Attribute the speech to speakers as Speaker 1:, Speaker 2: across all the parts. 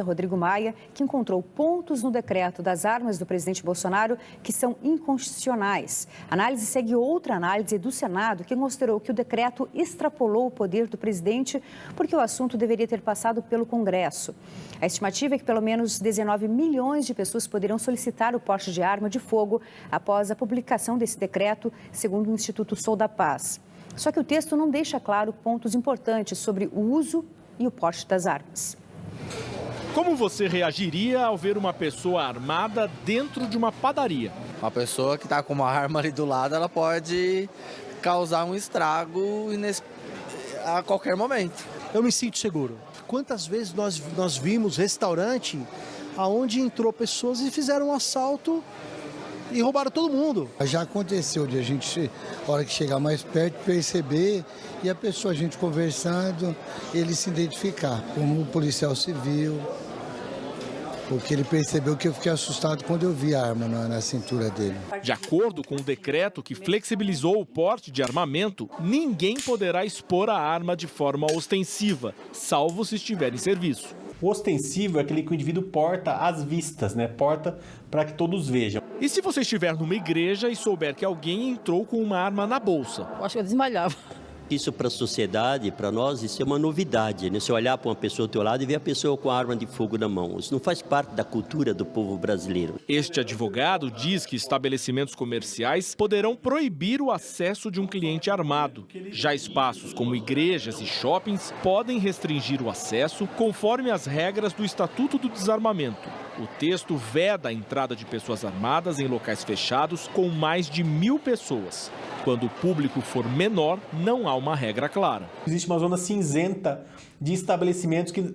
Speaker 1: Rodrigo Maia, que encontrou pontos no decreto das armas do presidente Bolsonaro que são inconstitucionais. A análise segue outra análise do Senado, que considerou que o decreto extrapolou o poder do presidente porque o assunto deveria ter passado pelo Congresso. A estimativa é que pelo menos 19 milhões de pessoas poderão solicitar o porte de arma de fogo após a publicação desse decreto, segundo o Instituto Sou da Paz. Só que o texto não deixa claro pontos importantes sobre o uso e o porte das armas.
Speaker 2: Como você reagiria ao ver uma pessoa armada dentro de uma padaria?
Speaker 3: Uma pessoa que está com uma arma ali do lado, ela pode causar um estrago a qualquer momento.
Speaker 4: Eu me sinto seguro. Quantas vezes nós vimos restaurante onde entrou pessoas e fizeram um assalto e roubaram todo mundo.
Speaker 5: Já aconteceu de a gente, na hora que chegar mais perto, perceber e a gente conversando, ele se identificar como policial civil. Porque ele percebeu que eu fiquei assustado quando eu vi a arma na cintura dele.
Speaker 2: De acordo com o decreto que flexibilizou o porte de armamento, ninguém poderá expor a arma de forma ostensiva, salvo se estiver em serviço.
Speaker 6: O ostensivo é aquele que o indivíduo porta às vistas, né? Porta para que todos vejam.
Speaker 2: E se você estiver numa igreja e souber que alguém entrou com uma arma na bolsa?
Speaker 7: Eu acho que eu desmalhava.
Speaker 8: Isso para a sociedade, para nós, isso é uma novidade, né? Você olhar para uma pessoa ao teu lado e ver a pessoa com a arma de fogo na mão. Isso não faz parte da cultura do povo brasileiro.
Speaker 2: Este advogado diz que estabelecimentos comerciais poderão proibir o acesso de um cliente armado. Já espaços como igrejas e shoppings podem restringir o acesso conforme as regras do Estatuto do Desarmamento. O texto veda a entrada de pessoas armadas em locais fechados com mais de 1.000 pessoas. Quando o público for menor, não há uma regra clara.
Speaker 6: Existe uma zona cinzenta de estabelecimentos que nem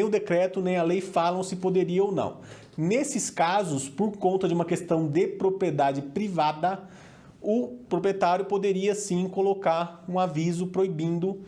Speaker 6: o decreto nem a lei falam se poderia ou não. Nesses casos, por conta de uma questão de propriedade privada, o proprietário poderia sim colocar um aviso proibindo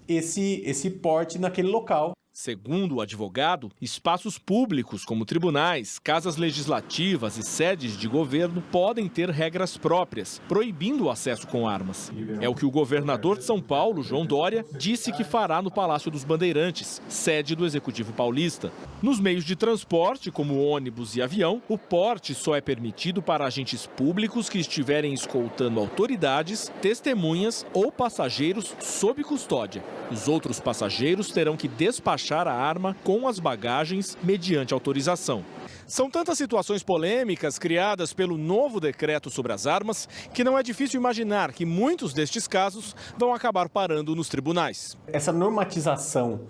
Speaker 6: esse porte naquele local.
Speaker 2: Segundo o advogado, espaços públicos como tribunais, casas legislativas e sedes de governo podem ter regras próprias, proibindo o acesso com armas. É o que o governador de São Paulo, João Dória, disse que fará no Palácio dos Bandeirantes, sede do Executivo Paulista. Nos meios de transporte, como ônibus e avião, o porte só é permitido para agentes públicos que estiverem escoltando autoridades, testemunhas ou passageiros sob custódia. Os outros passageiros terão que despachar a arma com as bagagens mediante autorização. São tantas situações polêmicas criadas pelo novo decreto sobre as armas que não é difícil imaginar que muitos destes casos vão acabar parando nos tribunais.
Speaker 6: Essa normatização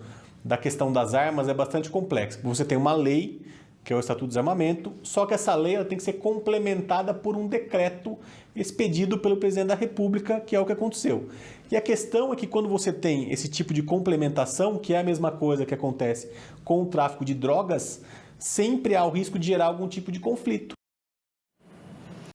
Speaker 6: da questão das armas é bastante complexa. Você tem uma lei, que é o Estatuto do Desarmamento, só que essa lei ela tem que ser complementada por um decreto expedido pelo presidente da República, que é o que aconteceu. E a questão é que quando você tem esse tipo de complementação, que é a mesma coisa que acontece com o tráfico de drogas, sempre há o risco de gerar algum tipo de conflito.